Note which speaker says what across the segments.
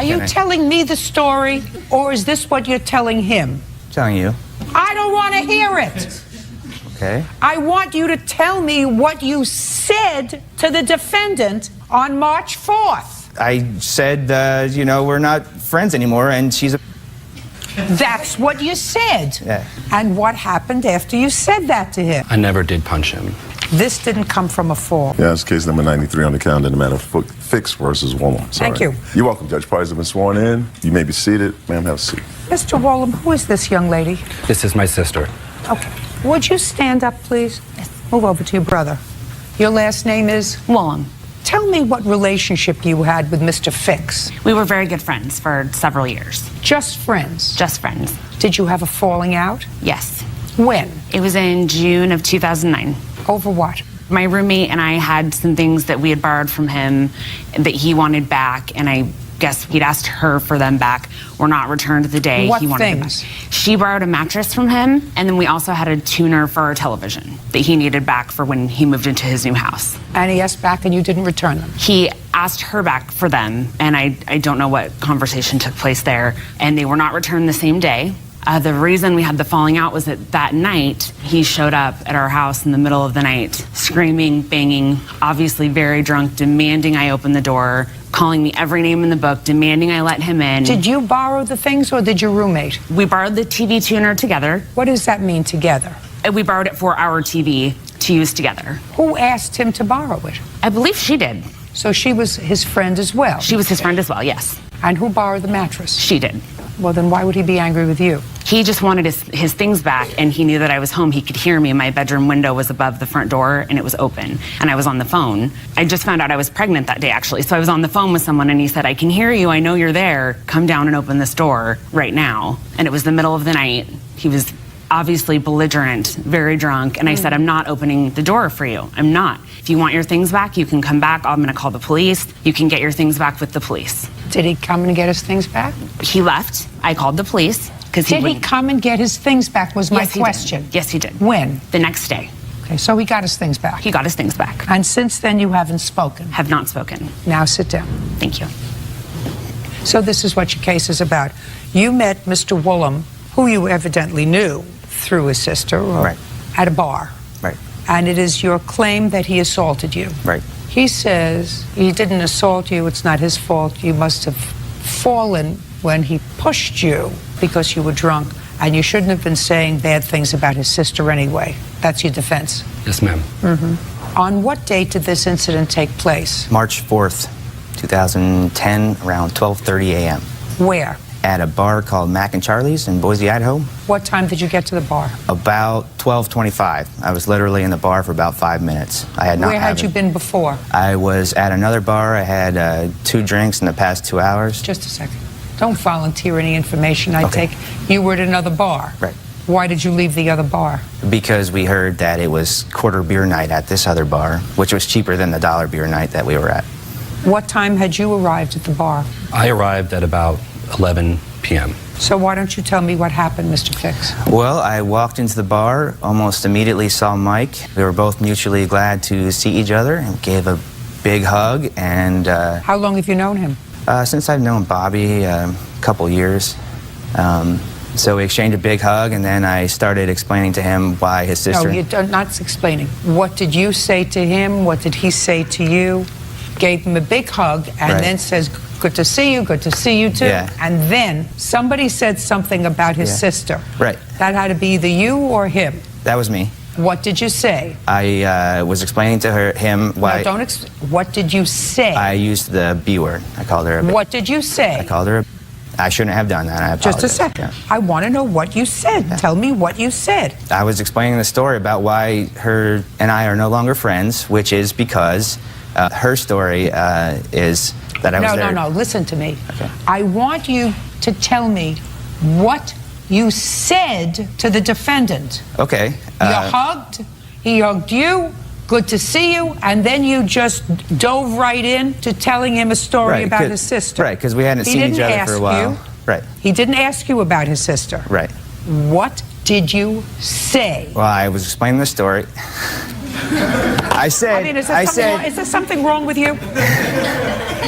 Speaker 1: Are you telling me the story, or is this what you're telling him?
Speaker 2: Telling you.
Speaker 1: I don't want to hear it.
Speaker 2: Okay.
Speaker 1: I want you to tell me what you said to the defendant on March 4th.
Speaker 2: I said, you know, we're not friends anymore, and she's a...
Speaker 1: That's what you said.
Speaker 2: Yeah.
Speaker 1: And what happened after you said that to him?
Speaker 3: I never did punch him.
Speaker 1: This didn't come from a fall.
Speaker 4: Yeah, it's case number 93 on the calendar in the matter of Fix versus Woolham.
Speaker 1: Thank you.
Speaker 4: You're welcome. Judge Parties have been sworn in. You may be seated. Ma'am, have a seat.
Speaker 1: Mr. Woolham, who is this young lady?
Speaker 3: This is my sister.
Speaker 1: Okay. Would you stand up, please? Move over to your brother. Your last name is?
Speaker 5: Woolham.
Speaker 1: Tell me what relationship you had with Mr. Fix.
Speaker 5: We were very good friends for several years.
Speaker 1: Just friends?
Speaker 5: Just friends.
Speaker 1: Did you have a falling out?
Speaker 5: Yes.
Speaker 1: When?
Speaker 5: It was in June of 2009.
Speaker 1: Over what?
Speaker 5: My roommate and I had some things that we had borrowed from him that he wanted back, and I guess he'd asked her for them back, or not returned the day
Speaker 1: What
Speaker 5: he wanted them back.
Speaker 1: things?
Speaker 5: She borrowed a mattress from him, and then we also had a tuner for our television that he needed back for when he moved into his new house.
Speaker 1: And he asked back and you didn't return them?
Speaker 5: He asked her back for them, and I don't know what conversation took place there, and they were not returned the same day. The reason we had the falling out was that night he showed up at our house in the middle of the night, screaming, banging, obviously very drunk, demanding I open the door, calling me every name in the book, demanding I let him in.
Speaker 1: Did you borrow the things or did your roommate?
Speaker 5: We borrowed the TV tuner together.
Speaker 1: What does that mean, together?
Speaker 5: We borrowed it for our TV to use together.
Speaker 1: Who asked him to borrow it?
Speaker 5: I believe she did.
Speaker 1: So she was his friend as well?
Speaker 5: She was his friend as well, yes.
Speaker 1: And who borrowed the mattress?
Speaker 5: She did.
Speaker 1: Well, then why would he be angry with you?
Speaker 5: He just wanted his things back, and he knew that I was home. He could hear me. My bedroom window was above the front door, and it was open, and I was on the phone. I just found out I was pregnant that day, actually, so I was on the phone with someone, and he said, I can hear you. I know you're there. Come down and open this door right now. And it was the middle of the night. He was obviously belligerent, very drunk, and I said, I'm not opening the door for you. I'm not. If you want your things back, you can come back. I'm going to call the police. You can get your things back with the police.
Speaker 1: Did he come and get his things back?
Speaker 5: He left. I called the police.
Speaker 1: Did he come and get his things back was my question.
Speaker 5: Yes, he did.
Speaker 1: When?
Speaker 5: The next day.
Speaker 1: Okay, so he got his things back.
Speaker 5: He got his things back.
Speaker 1: And since then you haven't spoken?
Speaker 5: Have not spoken.
Speaker 1: Now sit down.
Speaker 5: Thank you.
Speaker 1: So this is what your case is about. You met Mr. Woolham, who you evidently knew through his sister, or
Speaker 2: Right.
Speaker 1: at a bar.
Speaker 2: Right.
Speaker 1: And it is your claim that he assaulted you.
Speaker 2: Right.
Speaker 1: He says he didn't assault you, it's not his fault. You must have fallen when he pushed you because you were drunk, and you shouldn't have been saying bad things about his sister anyway. That's your defense.
Speaker 3: Yes, ma'am.
Speaker 1: On what date did this incident take place?
Speaker 2: March 4th, 2010, around 12:30 a.m.
Speaker 1: Where?
Speaker 2: at a bar called Mac and Charlie's in Boise, Idaho.
Speaker 1: What time did you get to the bar?
Speaker 2: About 12:25. I was literally in the bar for about 5 minutes. I had not.
Speaker 1: Where had you been before?
Speaker 2: I was at another bar. I had 2 drinks in the past 2 hours.
Speaker 1: Just a second. Don't volunteer any information. I take you were at another bar.
Speaker 2: Right.
Speaker 1: Why did you leave the other bar?
Speaker 2: Because we heard that it was quarter beer night at this other bar, which was cheaper than the dollar beer night that we were at.
Speaker 1: What time had you arrived at the bar?
Speaker 3: I arrived at about 11 p.m.
Speaker 1: So why don't you tell me what happened, Mr. Fix?
Speaker 2: Well, I walked into the bar, almost immediately saw Mike. We were both mutually glad to see each other and gave a big hug. And
Speaker 1: how long have you known him?
Speaker 2: Since I've known Bobby, a couple years. So we exchanged a big hug, and then I started explaining to him why his sister...
Speaker 1: No, you're not explaining. What did you say to him? What did he say to you? Gave him a big hug, and then says, good to see you too.
Speaker 2: Yeah.
Speaker 1: And then somebody said something about his sister.
Speaker 2: Right.
Speaker 1: That had to be either you or him.
Speaker 2: That was me.
Speaker 1: What did you say?
Speaker 2: I was explaining to him why...
Speaker 1: No, what did you say?
Speaker 2: I used the B word. I called her a...
Speaker 1: What did you say?
Speaker 2: I called her a... I shouldn't have done that. I apologize.
Speaker 1: Just a second.
Speaker 2: Yeah.
Speaker 1: I want to know what you said. Yeah. Tell me what you said.
Speaker 2: I was explaining the story about why her and I are no longer friends, which is because her story is that I was there.
Speaker 1: No. Listen to me.
Speaker 2: Okay.
Speaker 1: I want you to tell me what you said to the defendant.
Speaker 2: Okay.
Speaker 1: You hugged. He hugged you. Good to see you. And then you just dove right in to telling him a story about his sister.
Speaker 2: Right, because we hadn't seen each other for a while. Right.
Speaker 1: He didn't ask you about his sister.
Speaker 2: Right.
Speaker 1: What did you say?
Speaker 2: Well, I was explaining the story. I said...
Speaker 1: I mean, is there something wrong with you?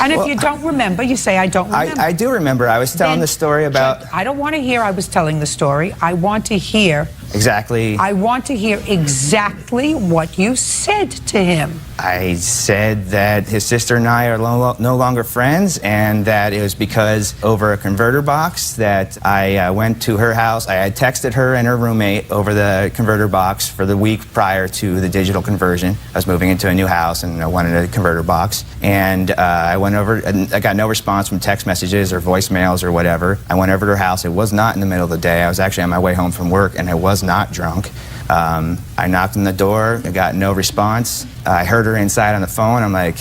Speaker 1: And if you don't remember, you say, I don't remember.
Speaker 2: I do remember. I was telling
Speaker 1: Then,
Speaker 2: the story about...
Speaker 1: Judge, I don't want to hear I was telling the story. I want to hear...
Speaker 2: Exactly.
Speaker 1: I want to hear exactly what you said to him.
Speaker 2: I said that his sister and I are no longer friends, and that it was because over a converter box that I went to her house. I had texted her and her roommate over the converter box for the week prior to the digital conversion. I was moving into a new house and I wanted a converter box. And I went over, and I got no response from text messages or voicemails or whatever. I went over to her house. It was not in the middle of the day. I was actually on my way home from work, and I was not drunk. I knocked on the door. I got no response. I heard her inside on the phone. I'm like,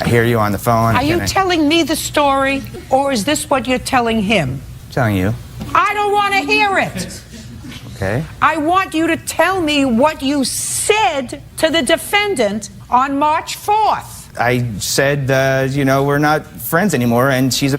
Speaker 2: I hear you on the phone.
Speaker 1: Are you telling me the story, or is this what you're telling him?
Speaker 2: Telling you.
Speaker 1: I don't want to hear it.
Speaker 2: Okay.
Speaker 1: I want you to tell me what you said to the defendant on March 4th.
Speaker 2: I said, you know, we're not friends anymore, and she's a...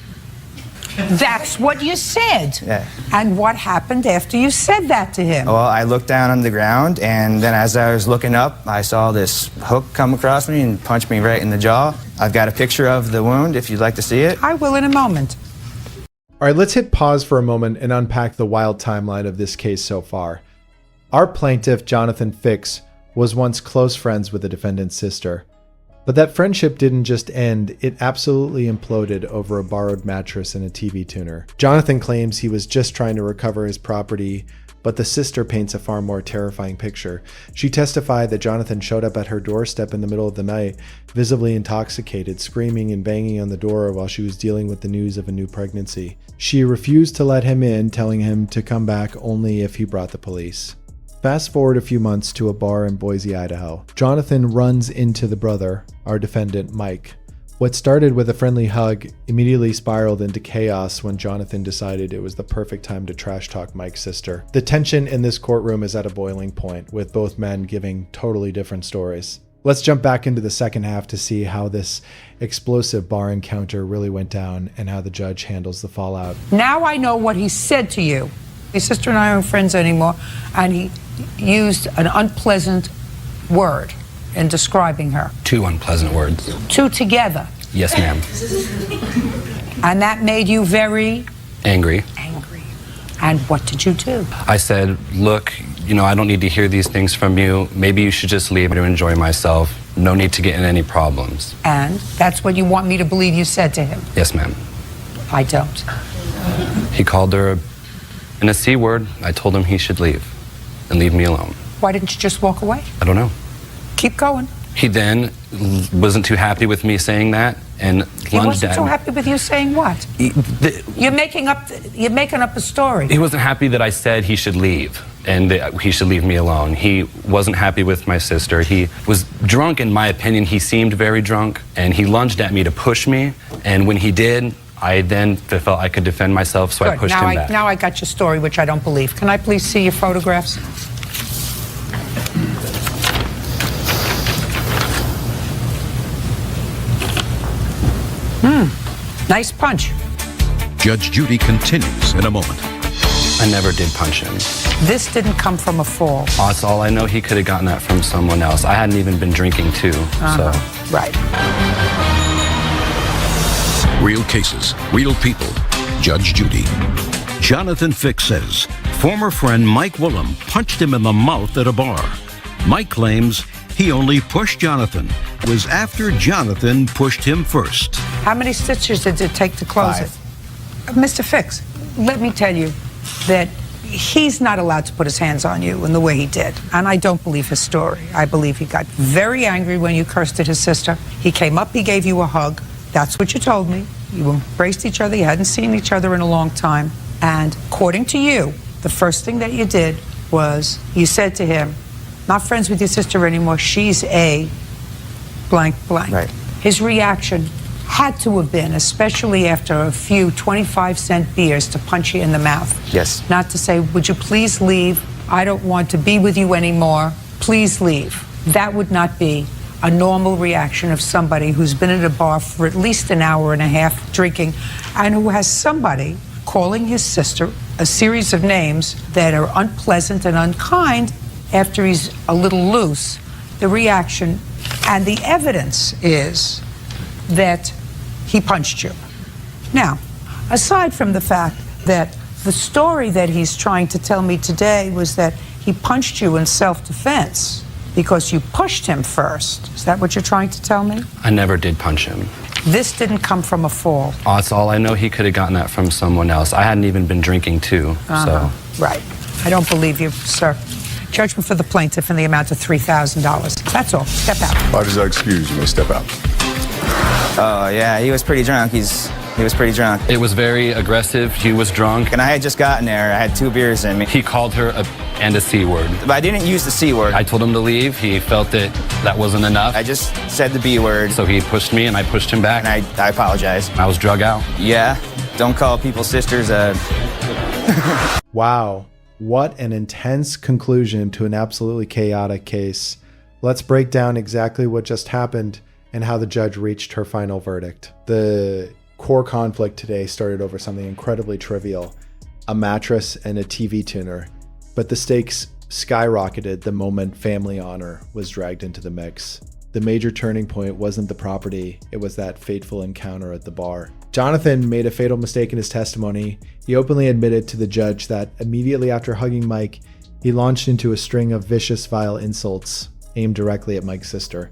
Speaker 1: That's what you said.
Speaker 2: Yeah.
Speaker 1: And what happened after you said that to him?
Speaker 2: Well, I looked down on the ground, and then as I was looking up, I saw this hook come across me and punch me right in the jaw. I've got a picture of the wound if you'd like to see it.
Speaker 1: I will in a moment.
Speaker 6: All right, let's hit pause for a moment and unpack the wild timeline of this case so far. Our plaintiff, Jonathan Fix, was once close friends with the defendant's sister. But that friendship didn't just end, it absolutely imploded over a borrowed mattress and a TV tuner. Jonathan claims he was just trying to recover his property, but the sister paints a far more terrifying picture. She testified that Jonathan showed up at her doorstep in the middle of the night, visibly intoxicated, screaming and banging on the door while she was dealing with the news of a new pregnancy. She refused to let him in, telling him to come back only if he brought the police. Fast forward a few months to a bar in Boise, Idaho. Jonathan runs into the brother, our defendant, Mike. What started with a friendly hug immediately spiraled into chaos when Jonathan decided it was the perfect time to trash talk Mike's sister. The tension in this courtroom is at a boiling point, with both men giving totally different stories. Let's jump back into the second half to see how this explosive bar encounter really went down and how the judge handles the fallout.
Speaker 1: Now I know what he said to you. His sister and I aren't friends anymore, and he used an unpleasant word in describing her.
Speaker 3: 2 unpleasant words.
Speaker 1: 2 together.
Speaker 3: Yes, ma'am.
Speaker 1: And that made you very
Speaker 3: Angry.
Speaker 1: angry. And what did you do?
Speaker 3: I said, look, you know, I don't need to hear these things from you. Maybe you should just leave me to enjoy myself. No need to get in any problems.
Speaker 1: And that's what you want me to believe you said to him.
Speaker 3: Yes, ma'am.
Speaker 1: I don't.
Speaker 3: He called her in a C word. I told him he should leave and leave me alone.
Speaker 1: Why didn't you just walk away?
Speaker 3: I don't know.
Speaker 1: Keep going.
Speaker 3: He then wasn't too happy with me saying that and
Speaker 1: He
Speaker 3: lunged
Speaker 1: wasn't
Speaker 3: at
Speaker 1: so
Speaker 3: me.
Speaker 1: happy with you saying what? You're making up a story.
Speaker 3: He wasn't happy that I said he should leave and that he should leave me alone. He wasn't happy with my sister. He was drunk, in my opinion. He seemed very drunk, and he lunged at me to push me. And when he did, I then felt I could defend myself, so I
Speaker 1: Good.
Speaker 3: pushed him back.
Speaker 1: Now I got your story, which I don't believe. Can I please see your photographs? Nice punch.
Speaker 7: Judge Judy continues in a moment.
Speaker 3: I never did punch him.
Speaker 1: This didn't come from a fall.
Speaker 3: That's all I know. He could have gotten that from someone else. I hadn't even been drinking too, so.
Speaker 1: Right.
Speaker 7: Real cases, real people. Judge Judy. Jonathan Fix says former friend Mike Woolham punched him in the mouth at a bar. Mike claims he only pushed Jonathan. It was after Jonathan pushed him first.
Speaker 1: How many stitches did it take to close
Speaker 2: 5.
Speaker 1: it? Mr. Fix, let me tell you that he's not allowed to put his hands on you in the way he did. And I don't believe his story. I believe he got very angry when you cursed at his sister. He came up, he gave you a hug. That's what you told me. You embraced each other. You hadn't seen each other in a long time. And according to you, the first thing that you did was you said to him, not friends with your sister anymore. She's a blank blank.
Speaker 2: Right.
Speaker 1: His reaction had to have been, especially after a few 25-cent beers, to punch you in the mouth.
Speaker 2: Yes.
Speaker 1: Not to say, would you please leave? I don't want to be with you anymore. Please leave. That would not be a normal reaction of somebody who's been at a bar for at least an hour and a half drinking and who has somebody calling his sister a series of names that are unpleasant and unkind after he's a little loose. The reaction and the evidence is that he punched you. Now, aside from the fact that the story that he's trying to tell me today was that he punched you in self-defense because you pushed him first. Is that what you're trying to tell me?
Speaker 3: I never did punch him.
Speaker 1: This didn't come from a fall.
Speaker 3: That's all I know. He could have gotten that from someone else. I hadn't even been drinking too, so.
Speaker 1: Right. I don't believe you, sir. Judgment for the plaintiff in the amount of $3,000. That's all. Step out.
Speaker 4: Why does that excuse you may step out?
Speaker 2: Oh, yeah, he was pretty drunk. He was pretty drunk.
Speaker 3: It was very aggressive. He was drunk.
Speaker 2: And I had just gotten there. I had 2 beers in me.
Speaker 3: He called her a C word.
Speaker 2: But I didn't use the C word.
Speaker 3: I told him to leave. He felt that wasn't enough.
Speaker 2: I just said the B word.
Speaker 3: So he pushed me and I pushed him back.
Speaker 2: And I apologize.
Speaker 3: I was drug out.
Speaker 2: Yeah, don't call people's sisters
Speaker 6: Wow. What an intense conclusion to an absolutely chaotic case. Let's break down exactly what just happened and how the judge reached her final verdict. The core conflict today started over something incredibly trivial, a mattress and a TV tuner, but the stakes skyrocketed the moment family honor was dragged into the mix. The major turning point wasn't the property, it was that fateful encounter at the bar. Jonathan made a fatal mistake in his testimony. He openly admitted to the judge that immediately after hugging Mike, he launched into a string of vicious, vile insults aimed directly at Mike's sister.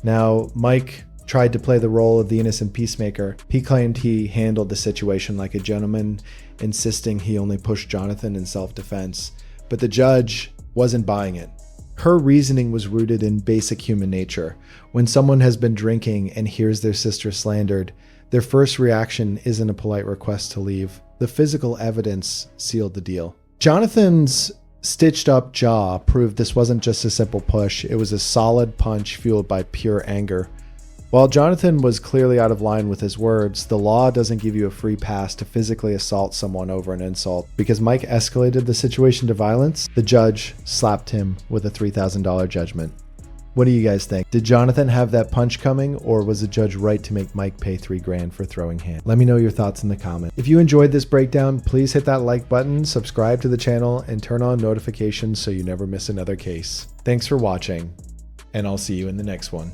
Speaker 6: Now, Mike tried to play the role of the innocent peacemaker. He claimed he handled the situation like a gentleman, insisting he only pushed Jonathan in self-defense. But the judge wasn't buying it. Her reasoning was rooted in basic human nature. When someone has been drinking and hears their sister slandered, their first reaction isn't a polite request to leave. The physical evidence sealed the deal. Jonathan's stitched up jaw proved this wasn't just a simple push, it was a solid punch fueled by pure anger. While Jonathan was clearly out of line with his words, the law doesn't give you a free pass to physically assault someone over an insult. Because Mike escalated the situation to violence, the judge slapped him with a $3,000 judgment. What do you guys think? Did Jonathan have that punch coming, or was the judge right to make Mike pay $3,000 for throwing hands? Let me know your thoughts in the comments. If you enjoyed this breakdown, please hit that like button, subscribe to the channel, and turn on notifications so you never miss another case. Thanks for watching, and I'll see you in the next one.